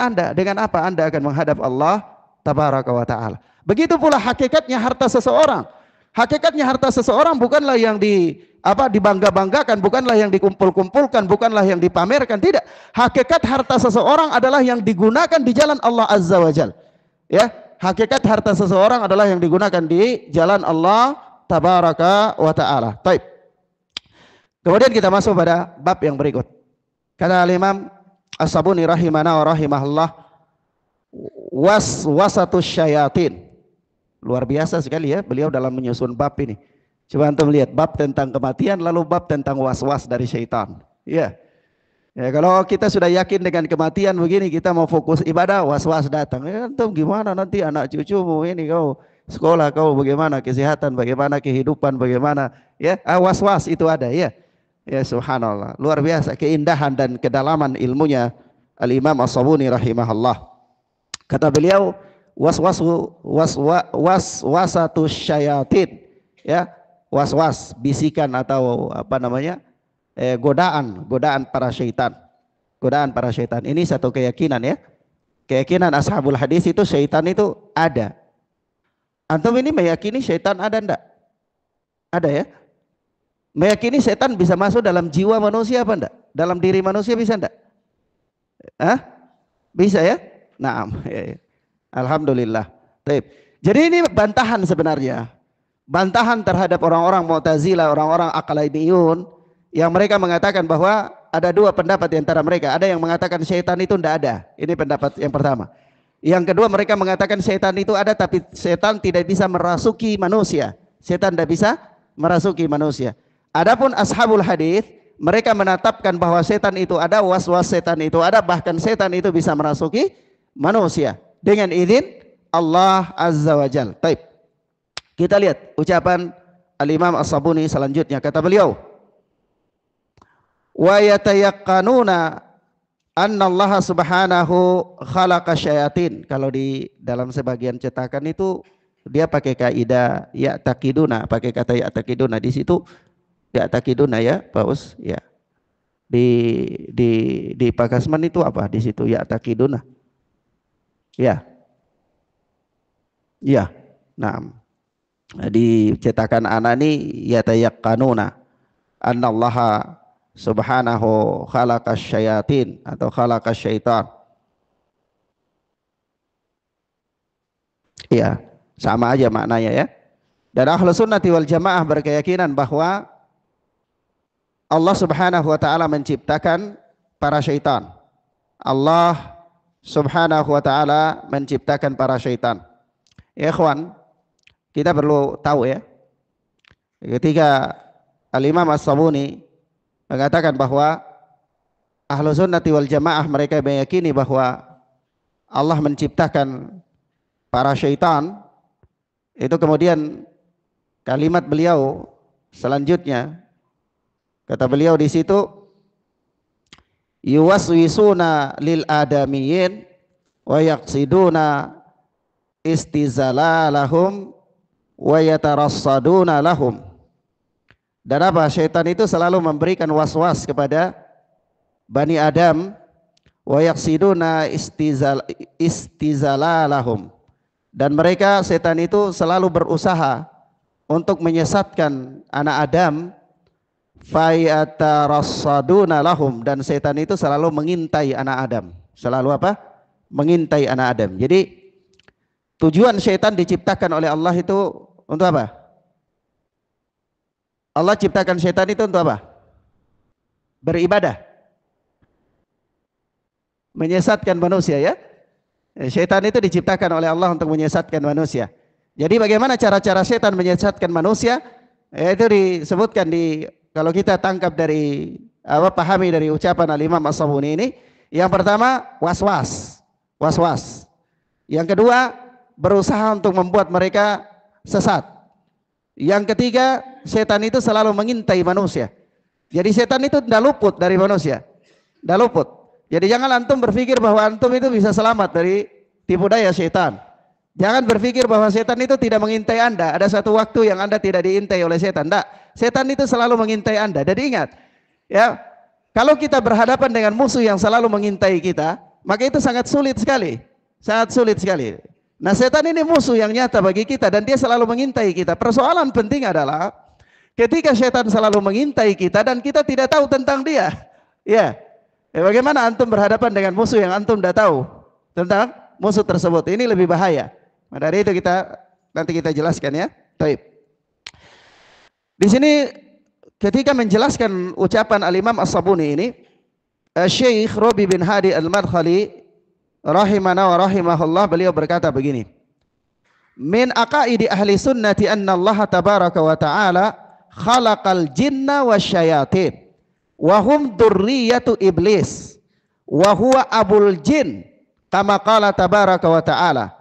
apa Anda akan menghadap Allah tabaraka wa taala? Begitu pula hakikatnya harta seseorang. Hakikatnya harta seseorang bukanlah yang dibangga-banggakan, bukanlah yang dikumpul-kumpulkan, bukanlah yang dipamerkan, tidak. Hakikat harta seseorang adalah yang digunakan di jalan Allah Azza wa Jalla. Ya, hakikat harta seseorang adalah yang digunakan di jalan Allah tabaraka wa taala. Baik. Kemudian kita masuk pada bab yang berikut. Kata Imam As-Sabuni rahimana wa rahimahullah, waswasatus syayatin. Luar biasa sekali ya beliau dalam menyusun bab ini. Coba antum lihat bab tentang kematian lalu bab tentang was-was dari syaitan. Ya. Ya, kalau kita sudah yakin dengan kematian begini, kita mau fokus ibadah, was-was datang. Ya, antum gimana nanti anak cucumu ini, kau sekolah, kau bagaimana, kesehatan bagaimana, kehidupan bagaimana, ya, was-was itu ada, ya. Ya, subhanallah, luar biasa keindahan dan kedalaman ilmunya Al-Imam As-Sabuni rahimahullah. Kata beliau, waswasatus syayatin, ya, was-was, bisikan atau apa namanya, godaan para syaitan. Godaan para syaitan. Ini satu keyakinan ya. Keyakinan ashabul hadis itu syaitan itu ada. Antum ini meyakini syaitan ada enggak? Ada ya? Meyakini syaitan bisa masuk dalam jiwa manusia apa enggak? Dalam diri manusia bisa enggak? Hah? Bisa ya? Naam. Ya, ya. Alhamdulillah. Baik. Jadi ini bantahan sebenarnya. Bantahan terhadap orang-orang Mu'tazilah, orang-orang Aqlaidiyun yang mereka mengatakan bahwa ada dua pendapat di antara mereka. Ada yang mengatakan syaitan itu tidak ada. Ini pendapat yang pertama. Yang kedua, mereka mengatakan syaitan itu ada tapi syaitan tidak bisa merasuki manusia. Syaitan tidak bisa merasuki manusia. Adapun ashabul hadis, mereka menetapkan bahwa syaitan itu ada, was-was syaitan itu ada, bahkan syaitan itu bisa merasuki manusia dengan izin Allah Azza wa Jalla. Baik. Kita lihat ucapan Al-Imam As-Sabuni selanjutnya. Kata beliau, wa yatayaqqanuna anna Allah subhanahu khalaqa syayatin. Kalau di dalam sebagian cetakan itu dia pakai kaidah ya'taqiduna, pakai kata ya'taqiduna. Di situ ya'taqiduna ya, Pak Us, ya. Di Pakasman itu apa? Di situ ya'taqiduna. Ya. Ya. Nah, di cetakan Anani yatayaqqanuna anna Allah subhanahu khalaqas syayatin atau khalaqas syaitan. Iya, sama aja maknanya ya. Dan Ahlus Sunnati wal Jamaah berkeyakinan bahwa Allah Subhanahu wa taala menciptakan para syaitan. Allah Subhanahu wa taala menciptakan para syaitan. Ya, ikhwan, kita perlu tahu ya. Ketika Al-Imam As-Sabuni mengatakan bahwa Ahlus Sunnati wal Jamaah mereka meyakini bahwa Allah menciptakan para syaitan, itu kemudian kalimat beliau selanjutnya, kata beliau di situ, yuwaswisuna lil adamiyyin wa yaqsiduna istizalalahum wa yatarassaduna lahum. Dan apa? Syaitan itu selalu memberikan was-was kepada Bani Adam, wa yaqsiduna istizalalahum. Dan mereka, setan itu selalu berusaha untuk menyesatkan anak Adam, fayatarassaduna lahum, dan setan itu selalu mengintai anak Adam. Selalu apa? Mengintai anak Adam. Jadi tujuan syaitan diciptakan oleh Allah itu untuk apa? Allah ciptakan syaitan itu untuk apa? Beribadah. Menyesatkan manusia ya. Syaitan itu diciptakan oleh Allah untuk menyesatkan manusia. Jadi bagaimana cara-cara syaitan menyesatkan manusia? Itu disebutkan kalau kita tangkap dari pahami dari ucapan Al-Imam As-Sabuni ini. Yang pertama, was-was. Was-was. Yang kedua, berusaha untuk membuat mereka sesat. Yang ketiga, setan itu selalu mengintai manusia. Jadi setan itu tidak luput dari manusia. Tidak luput. Jadi jangan antum berpikir bahwa antum itu bisa selamat dari tipu daya setan. Jangan berpikir bahwa setan itu tidak mengintai Anda. Ada satu waktu yang Anda tidak diintai oleh setan. Tidak. Setan itu selalu mengintai Anda. Jadi ingat, ya, kalau kita berhadapan dengan musuh yang selalu mengintai kita, maka itu sangat sulit sekali. Sangat sulit sekali. Nah, setan ini musuh yang nyata bagi kita dan dia selalu mengintai kita. Persoalan penting adalah ketika setan selalu mengintai kita dan kita tidak tahu tentang dia. Ya. Bagaimana antum berhadapan dengan musuh yang antum tidak tahu tentang musuh tersebut? Ini lebih bahaya. Nah, dari itu nanti kita jelaskan ya. Baik. Di sini ketika menjelaskan ucapan Al-Imam As-Sabuni ini, Syekh Rabi bin Hadi Al-Madkhali rahimana wa rahimahullah, beliau berkata begini, min aqaidi ahli sunnati anna Allah tabaraka wa ta'ala khalaqal jinna wa syayatin wa hum durriyatu iblis wa huwa abul jin kama qala tabaraka wa ta'ala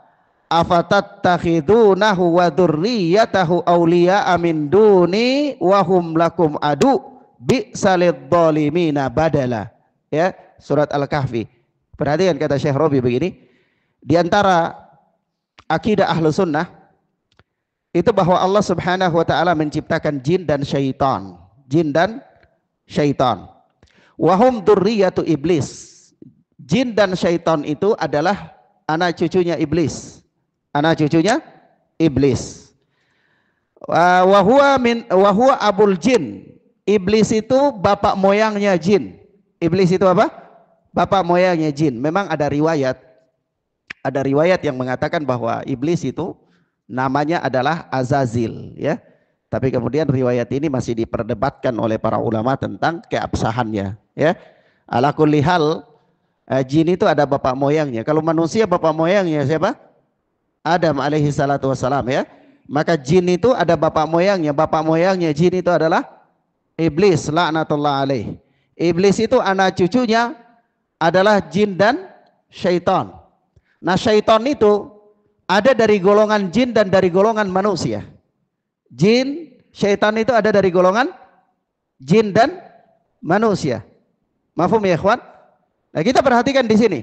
afatattakhidunahu wa durriyatahu awliya'a min duni wa hum lakum adu bi'salid dhalimina badala. Ya, surat Al-Kahfi. Perhatikan kata Syekh Rabi begini, di antara akidah ahlu sunnah itu bahwa Allah subhanahu wa ta'ala menciptakan jin dan syaitan. Jin dan syaitan. Wahum durriyatu iblis. Jin dan syaitan itu adalah anak cucunya iblis. Anak cucunya iblis. Wahuwa abul jin. Iblis itu bapak moyangnya jin. Iblis itu apa? Bapak moyangnya jin. Memang ada riwayat yang mengatakan bahwa iblis itu namanya adalah Azazil, ya. Tapi kemudian riwayat ini masih diperdebatkan oleh para ulama tentang keabsahannya, ya. Ala kulli hal, jin itu ada bapak moyangnya. Kalau manusia bapak moyangnya siapa? Adam alaihi salatu wassalam, ya. Maka jin itu ada bapak moyangnya. Bapak moyangnya jin itu adalah iblis, laknatullah alaih. Iblis itu anak cucunya adalah jin dan syaitan. Nah, syaitan itu ada dari golongan jin dan dari golongan manusia. Jin, syaitan itu ada dari golongan jin dan manusia. Mafhum ya ikhwan? Nah, kita perhatikan di sini.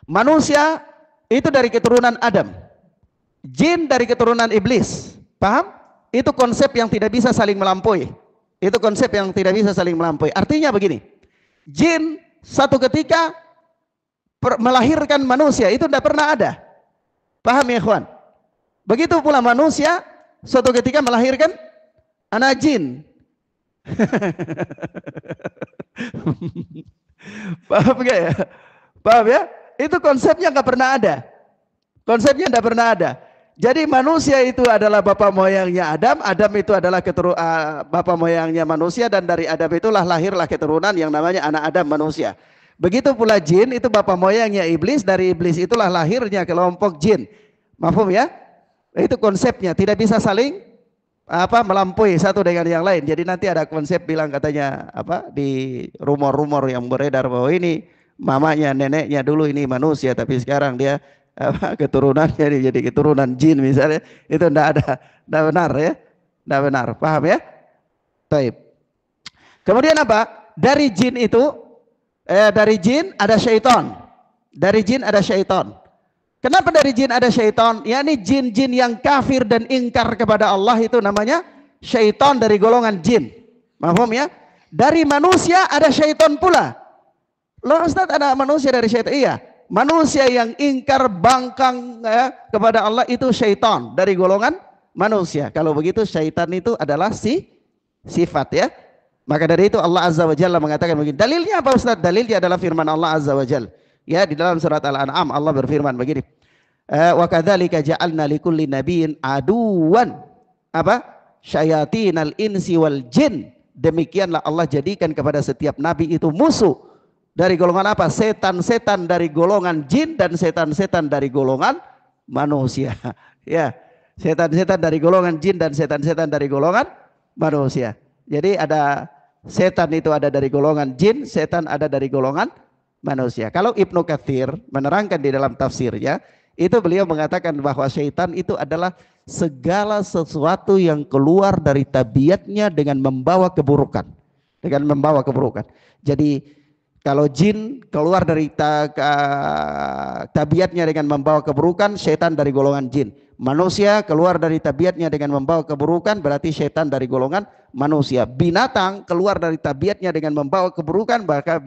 Manusia itu dari keturunan Adam. Jin dari keturunan iblis. Paham? Itu konsep yang tidak bisa saling melampaui. Itu konsep yang tidak bisa saling melampaui. Artinya begini. Jin satu ketika melahirkan manusia itu tidak pernah ada. Paham ya ikhwan? Begitu pula manusia suatu ketika melahirkan anak jin. Paham gak ya? Paham ya? Itu konsepnya nggak pernah ada. Konsepnya tidak pernah ada. Jadi manusia itu adalah bapak moyangnya Adam. Adam itu adalah bapak moyangnya manusia. Dan dari Adam itulah lahirlah keturunan yang namanya anak Adam manusia. Begitu pula jin itu bapak moyangnya iblis. Dari iblis itulah lahirnya kelompok jin. Mafhum ya? Itu konsepnya. Tidak bisa saling melampaui satu dengan yang lain. Jadi nanti ada konsep bilang katanya di rumor-rumor yang beredar bahwa ini mamanya neneknya dulu ini manusia. Tapi sekarang dia keturunannya jadi keturunan jin misalnya, itu tidak benar ya, tidak benar, paham ya? Taib. Kemudian apa? Dari jin itu, dari jin ada syaitan, dari jin ada syaitan. Kenapa dari jin ada syaitan? Yakni jin-jin yang kafir dan ingkar kepada Allah itu namanya syaitan dari golongan jin. Paham ya? Dari manusia ada syaitan pula. Loh Ustaz, ada manusia dari syaitan? Iya. Manusia yang ingkar bangkang kepada Allah itu syaitan dari golongan manusia. Kalau begitu syaitan itu adalah sifat ya. Maka dari itu Allah Azza wa Jalla mengatakan begini. Dalilnya apa Ustaz? Dalilnya adalah firman Allah Azza wa Jalla. Ya, di dalam surat Al-An'am Allah berfirman begini. Wa kadzalika ja'alna likulli nabiyyin aduwan syayatinal insi wal jin. Demikianlah Allah jadikan kepada setiap nabi itu musuh. Dari golongan apa? Setan-setan dari golongan jin dan setan-setan dari golongan manusia. Ya, setan-setan dari golongan jin dan setan-setan dari golongan manusia. Jadi ada setan itu ada dari golongan jin, setan ada dari golongan manusia. Kalau Ibnu Katsir menerangkan di dalam tafsirnya, itu beliau mengatakan bahwa syaitan itu adalah segala sesuatu yang keluar dari tabiatnya dengan membawa keburukan. Dengan membawa keburukan. Jadi Kalau jin keluar dari tabiatnya dengan membawa keburukan, setan dari golongan jin. Manusia keluar dari tabiatnya dengan membawa keburukan, berarti setan dari golongan manusia. Binatang keluar dari tabiatnya dengan membawa keburukan, maka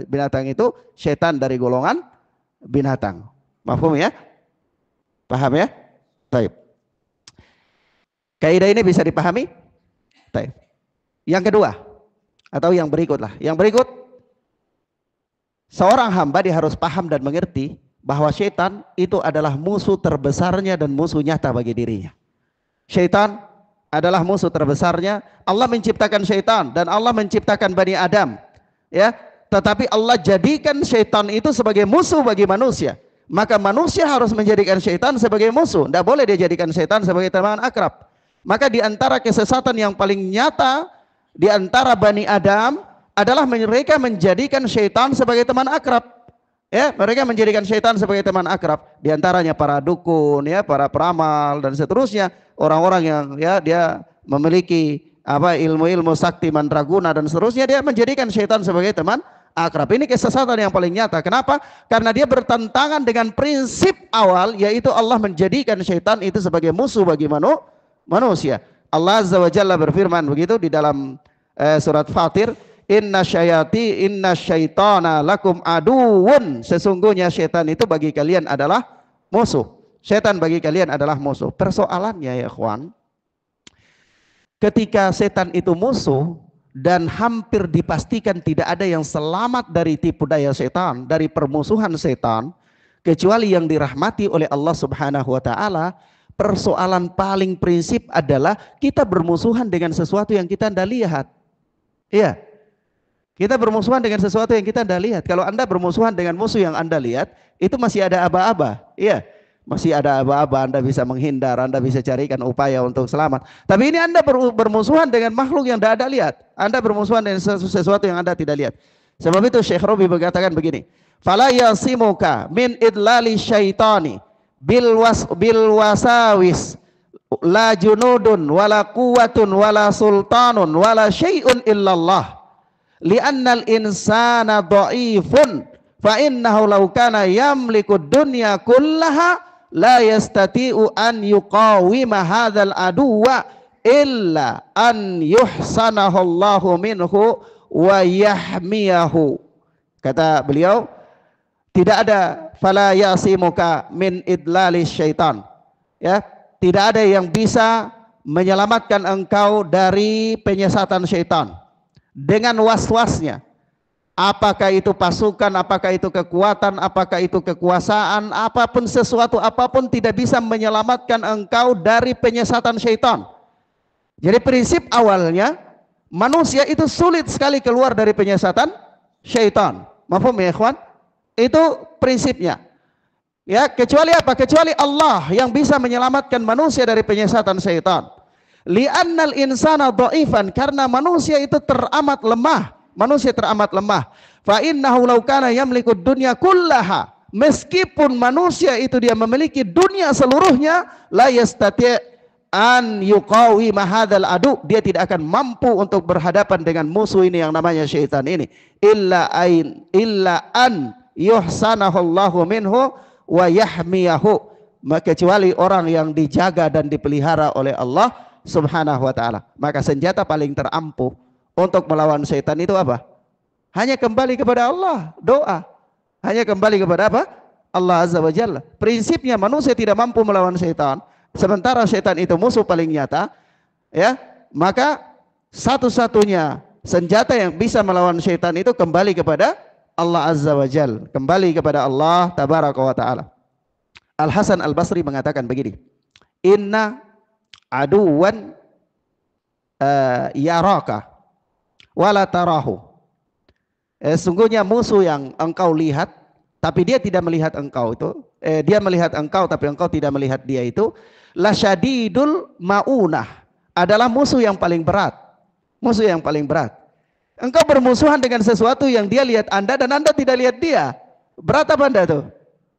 binatang itu setan dari golongan binatang. Paham ya? Paham ya? Baik. Kaidah ini bisa dipahami? Baik. Yang kedua atau yang berikutlah. Yang berikut, seorang hamba dia harus paham dan mengerti bahwa syaitan itu adalah musuh terbesarnya dan musuh nyata bagi dirinya. Syaitan adalah musuh terbesarnya. Allah menciptakan syaitan dan Allah menciptakan Bani Adam. Ya, tetapi Allah jadikan syaitan itu sebagai musuh bagi manusia. Maka manusia harus menjadikan syaitan sebagai musuh. Tidak boleh dia jadikan syaitan sebagai teman akrab. Maka di antara kesesatan yang paling nyata di antara Bani Adam adalah mereka menjadikan syaitan sebagai teman akrab. Ya, mereka menjadikan syaitan sebagai teman akrab. Di antaranya para dukun, ya, para peramal dan seterusnya, orang-orang yang ya dia memiliki ilmu-ilmu sakti mandraguna dan seterusnya, dia menjadikan syaitan sebagai teman akrab. Ini kesesatan yang paling nyata. Kenapa? Karena dia bertentangan dengan prinsip awal, yaitu Allah menjadikan syaitan itu sebagai musuh bagi manusia. Allah Azza wa Jalla berfirman begitu di dalam surat Fatir, inna syaitana lakum aduun, sesungguhnya syaitan itu bagi kalian adalah musuh. Syaitan bagi kalian adalah musuh. Persoalannya ya ikhwan, ketika setan itu musuh dan hampir dipastikan tidak ada yang selamat dari tipu daya setan, dari permusuhan setan, kecuali yang dirahmati oleh Allah Subhanahu wa taala. Persoalan paling prinsip adalah kita bermusuhan dengan sesuatu yang kita tidak lihat. Iya. Kita bermusuhan dengan sesuatu yang kita tidak lihat. Kalau Anda bermusuhan dengan musuh yang Anda lihat, itu masih ada aba-aba. Iya, masih ada aba-aba, Anda bisa menghindar, Anda bisa carikan upaya untuk selamat. Tapi ini Anda bermusuhan dengan makhluk yang tidak Anda lihat. Anda bermusuhan dengan sesuatu yang Anda tidak lihat. Sebab itu Syekh Rabi berkatakan begini, fala yasimuka min idlali syaitani bil wasawis la junudun wala quwwatun wala sultanun wala syai'un illallah. Li'annal insana dha'ifun fa innahu law kana yamliku dunya kullaha la yastati'u an yuqawima hadzal aduwa illa an yuhsanahu Allahu minhu wa yahmiyahu. Kata beliau, tidak ada fala yasimuka min idlali syaitan. Ya, tidak ada yang bisa menyelamatkan engkau dari penyesatan syaitan. Dengan was-wasnya, apakah itu pasukan, apakah itu kekuatan, apakah itu kekuasaan, apapun sesuatu apapun tidak bisa menyelamatkan engkau dari penyesatan syaitan. Jadi prinsip awalnya manusia itu sulit sekali keluar dari penyesatan syaitan. Mafhum ya ikhwan? Itu prinsipnya. Ya, kecuali apa? Kecuali Allah yang bisa menyelamatkan manusia dari penyesatan syaitan. Li'annal insana dha'ifan, karena manusia itu teramat lemah. Manusia teramat lemah. Fa innahu law kana yamliku dunya kullaha, meskipun manusia itu dia memiliki dunia seluruhnya, la yastati' an yuqawima hadzal adu, dia tidak akan mampu untuk berhadapan dengan musuh ini yang namanya syaitan ini. Illa an yuhsanahu Allahu minhu wa yahmiyahu, kecuali orang yang dijaga dan dipelihara oleh Allah Subhanahu wa ta'ala. Maka senjata paling terampuh untuk melawan syaitan itu apa? Hanya kembali kepada Allah, doa. Hanya kembali kepada apa? Allah Azza wa Jalla. Prinsipnya manusia tidak mampu melawan syaitan, sementara syaitan itu musuh paling nyata, ya. Maka satu-satunya senjata yang bisa melawan syaitan itu kembali kepada Allah Azza wa Jalla, kembali kepada Allah Tabaraka wa ta'ala. Al-Hasan Al-Basri mengatakan begini, inna aduwan yaraka wala tarahu, sungguhnya musuh yang engkau lihat tapi dia tidak melihat engkau itu, dia melihat engkau tapi engkau tidak melihat dia itu, lasyadidul maunah, adalah musuh yang paling berat. Musuh yang paling berat. Engkau bermusuhan dengan sesuatu yang dia lihat Anda dan Anda tidak lihat dia. Berat apa Anda tuh?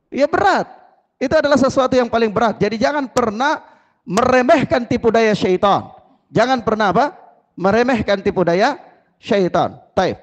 Ya berat. Itu adalah sesuatu yang paling berat. Jadi jangan pernah meremehkan tipu daya syaitan. Jangan pernah apa? Meremehkan tipu daya syaitan. Taib.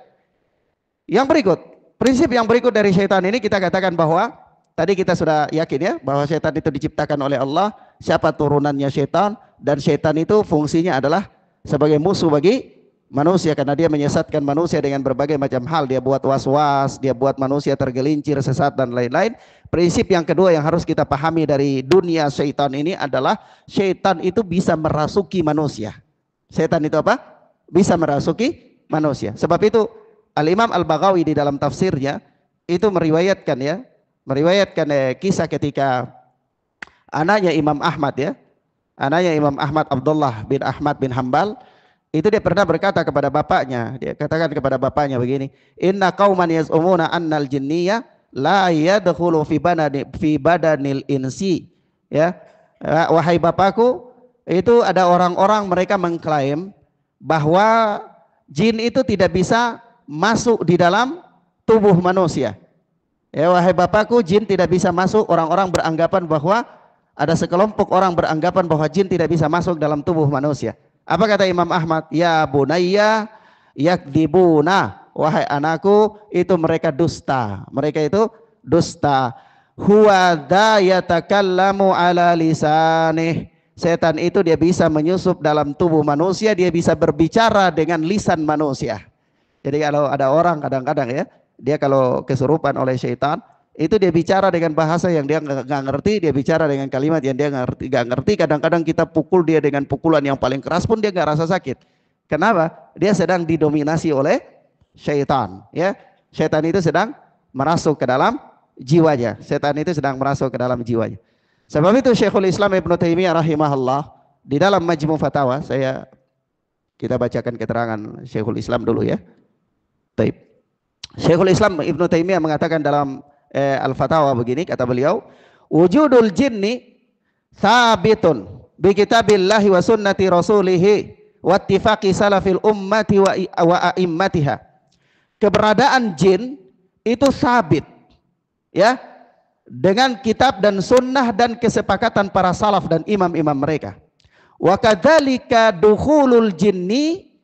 Yang berikut, Prinsip yang berikut dari syaitan ini kita katakan bahwa tadi kita sudah yakin ya bahwa syaitan itu diciptakan oleh Allah, siapa turunannya syaitan, dan syaitan itu fungsinya adalah sebagai musuh bagi manusia karena dia menyesatkan manusia dengan berbagai macam hal. Dia buat was-was, dia buat manusia tergelincir, sesat dan lain-lain. Prinsip yang kedua yang harus kita pahami dari dunia syaitan ini adalah syaitan itu bisa merasuki manusia. Syaitan itu apa? Bisa merasuki manusia. Sebab itu Al-Imam Al-Baghawi di dalam tafsirnya itu meriwayatkan kisah ketika anaknya Imam Ahmad ya. Anaknya Imam Ahmad Abdullah bin Ahmad bin Hambal itu dia pernah berkata kepada bapaknya, dia katakan kepada bapaknya begini, inna qauman yaz'umuna annal jinniyya la yadkhulu fi badanil insi. Ya, wahai bapakku, itu ada orang-orang mereka mengklaim bahwa jin itu tidak bisa masuk di dalam tubuh manusia. Ya, wahai bapakku, jin tidak bisa masuk. Orang-orang beranggapan bahwa ada sekelompok orang beranggapan bahwa jin tidak bisa masuk dalam tubuh manusia. Apa kata Imam Ahmad? Ya bunayya yakdibuna, wahai anakku, itu mereka dusta. Mereka itu dusta. Huwa dha yatakallamu ala lisanih. Setan itu dia bisa menyusup dalam tubuh manusia, dia bisa berbicara dengan lisan manusia. Jadi kalau ada orang kadang-kadang ya, dia kalau kesurupan oleh syaitan, itu dia bicara dengan bahasa yang dia nggak ngerti, dia bicara dengan kalimat yang dia nggak ngerti. Kadang-kadang kita pukul dia dengan pukulan yang paling keras pun dia nggak rasa sakit. Kenapa? Dia sedang didominasi oleh syaitan. Ya, syaitan itu sedang merasuk ke dalam jiwanya. Syaitan itu sedang merasuk ke dalam jiwanya. Sebab itu Syekhul Islam Ibnu Taimiyah rahimahullah di dalam Majmu' Fatawa, kita bacakan keterangan Syekhul Islam dulu ya. Taib. Syekhul Islam Ibnu Taimiyah mengatakan dalam Al-Fatawa begini, kata beliau, wujudul jinni sabitun bi kitabillahi wa sunnati rasulih wa ittifaqi salafil ummati wa a'immatiha. Keberadaan jin itu sabit ya, dengan kitab dan sunnah dan kesepakatan para salaf dan imam-imam mereka. Wa kadzalika dukhulul jinni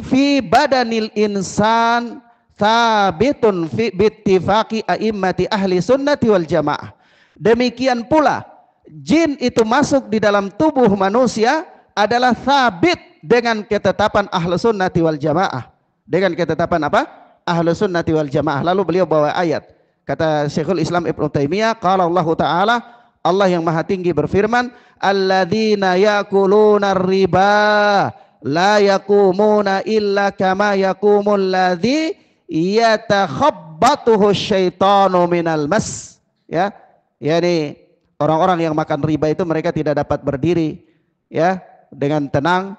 fi badanil insan sabitun fi bittifaqi a'immati ahli sunnati wal jamaah. Demikian pula jin itu masuk di dalam tubuh manusia adalah sabit dengan ketetapan ahli sunnati wal jamaah. Dengan ketetapan apa? Ahli sunnati wal jamaah. Lalu beliau bawa ayat. Kata Syekhul Islam Ibnu Taimiyah, qala Allah Ta'ala, Allah yang Maha Tinggi berfirman, alladzina yakuluna riba la yakumuna illa kama yakumul ladzi yatakhabbatuhu syaitanu minal mas. Ya, yakni orang-orang yang makan riba itu mereka tidak dapat berdiri ya dengan tenang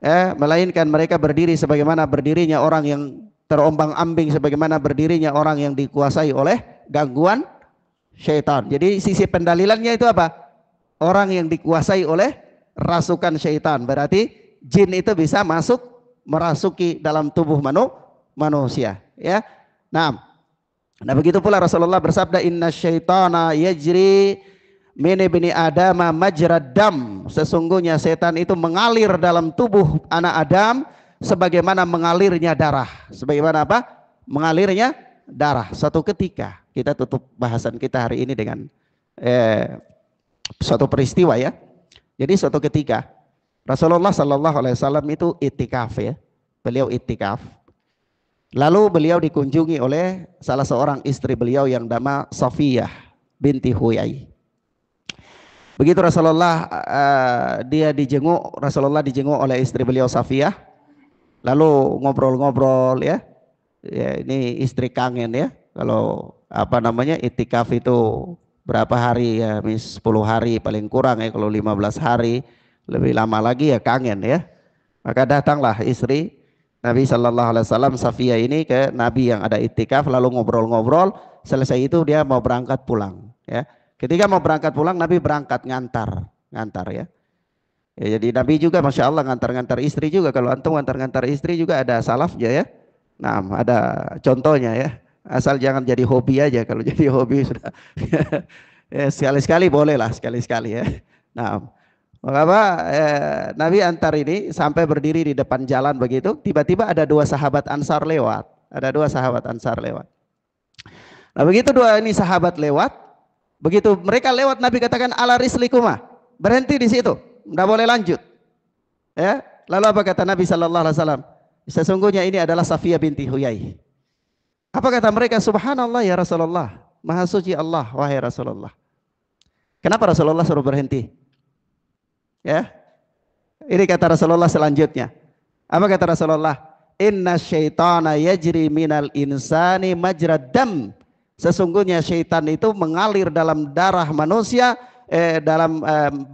ya, melainkan mereka berdiri sebagaimana berdirinya orang yang terombang-ambing, sebagaimana berdirinya orang yang dikuasai oleh gangguan syaitan. Jadi sisi pendalilannya itu apa? Orang yang dikuasai oleh rasukan syaitan. Berarti jin itu bisa masuk, merasuki dalam tubuh manusia ya. Nah begitu pula Rasulullah bersabda, inna syaitana yajri min ibni adama majrad dam. Sesungguhnya setan itu mengalir dalam tubuh anak Adam sebagaimana mengalirnya darah. Sebagaimana apa? Mengalirnya darah. Suatu ketika, kita tutup bahasan kita hari ini dengan suatu peristiwa ya. Jadi suatu ketika Rasulullah Sallallahu Alaihi Wasallam itu itikaf ya. Beliau itikaf. Lalu beliau dikunjungi oleh salah seorang istri beliau yang nama Safiyah binti Huyai. Begitu Rasulullah Rasulullah dijenguk oleh istri beliau Safiyah. Lalu ngobrol-ngobrol ya. Ya, ini istri kangen ya. Kalau itikaf itu berapa hari ya, 10 hari paling kurang ya, kalau 15 hari lebih lama lagi ya kangen ya. Maka datanglah istri Nabi Sallallahu Alaihi Wasallam Safiyah ini ke Nabi yang ada itikaf, lalu ngobrol-ngobrol. Selesai itu dia mau berangkat pulang ya. Ketika mau berangkat pulang, Nabi berangkat ngantar ya. Ya, jadi Nabi juga Masya Allah ngantar-ngantar istri juga. Kalau antum ngantar-ngantar istri juga ada salafnya ya. Nah, ada contohnya ya. Asal jangan jadi hobi aja. Kalau jadi hobi sudah ya, sekali-sekali boleh lah, sekali-sekali ya. Nah, maka Nabi antar ini sampai berdiri di depan jalan begitu. Tiba-tiba ada 2 sahabat Ansar lewat. Ada 2 sahabat Ansar lewat. Nah begitu dua ini sahabat lewat, begitu mereka lewat Nabi katakan ala rislikuma, berhenti di situ, tidak boleh lanjut. Ya, lalu apa kata Nabi Sallallahu Alaihi Wasallam? Sesungguhnya ini adalah Safiyah binti Huyai. Apa kata mereka? Subhanallah ya Rasulullah, Maha suci Allah wahai Rasulullah. Kenapa Rasulullah suruh berhenti? Ya, ini kata Rasulullah selanjutnya. Apa kata Rasulullah? Inna syaitana yajri minal insani majrad dam. Sesungguhnya syaitan itu mengalir dalam darah manusia,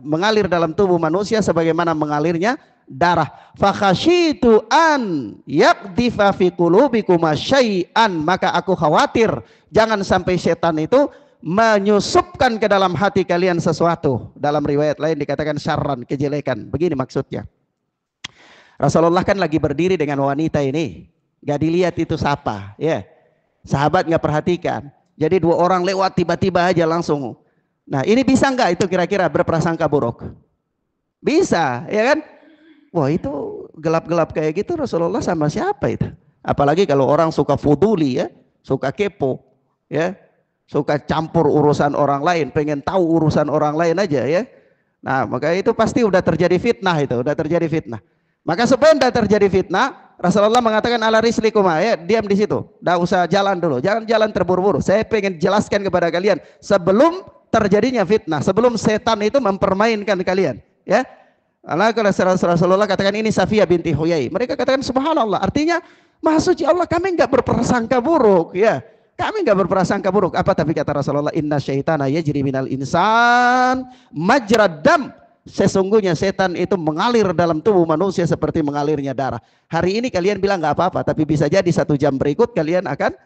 mengalir dalam tubuh manusia sebagaimana mengalirnya darah. Fakhashitu an yaqdhifa fi qulubikum syai'an, maka aku khawatir jangan sampai setan itu menyusupkan ke dalam hati kalian sesuatu. Dalam riwayat lain dikatakan syarran, kejelekan. Begini maksudnya. Rasulullah kan lagi berdiri dengan wanita ini, gak dilihat itu siapa, ya. Sahabat nggak perhatikan. Jadi dua orang lewat tiba-tiba aja langsung. Nah ini bisa nggak itu kira-kira berprasangka buruk? Bisa, ya kan? Wah itu gelap-gelap kayak gitu Rasulullah sama siapa itu? Apalagi kalau orang suka fuduli ya, suka kepo, ya, suka campur urusan orang lain, pengen tahu urusan orang lain aja ya. Nah maka itu pasti udah terjadi fitnah itu, udah terjadi fitnah. Maka sebelum terjadi fitnah, Rasulullah mengatakan ala rislikuma, ya, diam di situ, dah usah jalan dulu, jangan jalan terburu-buru. Saya pengen jelaskan kepada kalian sebelum terjadinya fitnah, sebelum setan itu mempermainkan kalian, ya. Allah kalau Rasulullah katakan ini Safiyah binti Huyai, mereka katakan subhanallah, artinya Maha suci Allah, kami enggak berprasangka buruk, ya. Kami enggak berprasangka buruk. Apa tapi kata Rasulullah, inna syaitana yajri minal insan majrad dam. Sesungguhnya setan itu mengalir dalam tubuh manusia seperti mengalirnya darah. Hari ini kalian bilang nggak apa-apa, tapi bisa jadi 1 jam berikut kalian akan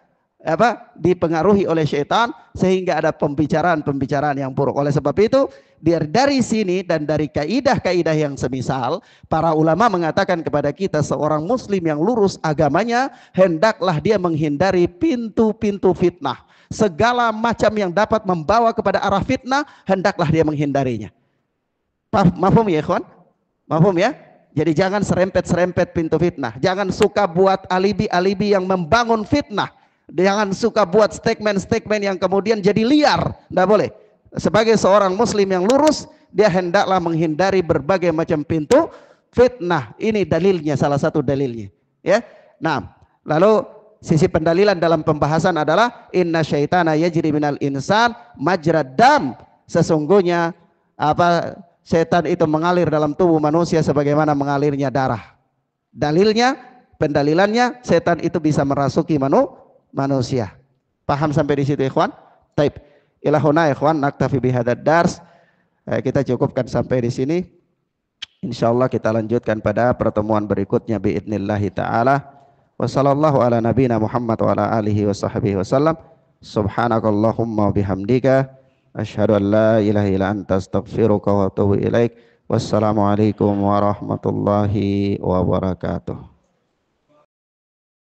dipengaruhi oleh setan sehingga ada pembicaraan yang buruk. Oleh sebab itu dari sini dan dari kaidah-kaidah yang semisal, para ulama mengatakan kepada kita seorang muslim yang lurus agamanya hendaklah dia menghindari pintu-pintu fitnah. Segala macam yang dapat membawa kepada arah fitnah hendaklah dia menghindarinya. Mafhum ya ikhwan? Mafhum ya? Jadi jangan serempet-serempet pintu fitnah. Jangan suka buat alibi-alibi yang membangun fitnah. Jangan suka buat statement-statement yang kemudian jadi liar. Tidak boleh. Sebagai seorang muslim yang lurus, dia hendaklah menghindari berbagai macam pintu fitnah. Ini dalilnya, salah satu dalilnya. Ya. Nah, lalu sisi pendalilan dalam pembahasan adalah inna syaitana yajri minal insan majrad dam. Sesungguhnya setan itu mengalir dalam tubuh manusia sebagaimana mengalirnya darah. Dalilnya, pendalilannya, setan itu bisa merasuki manusia. Paham sampai di situ ikhwan? Taib. Ilahuna ikhwan, naktafi bihadad dars. Kita cukupkan sampai di sini. Insyaallah kita lanjutkan pada pertemuan berikutnya biidnillahi ta'ala. Wassallallahu ala nabina Muhammad wa ala alihi wa sahbihi wasallam. Subhanakallahumma bihamdika asyhadu an la ilaha illa anta astaghfiruka wa atubu ilaik. Wassalamualaikum warahmatullahi wabarakatuh.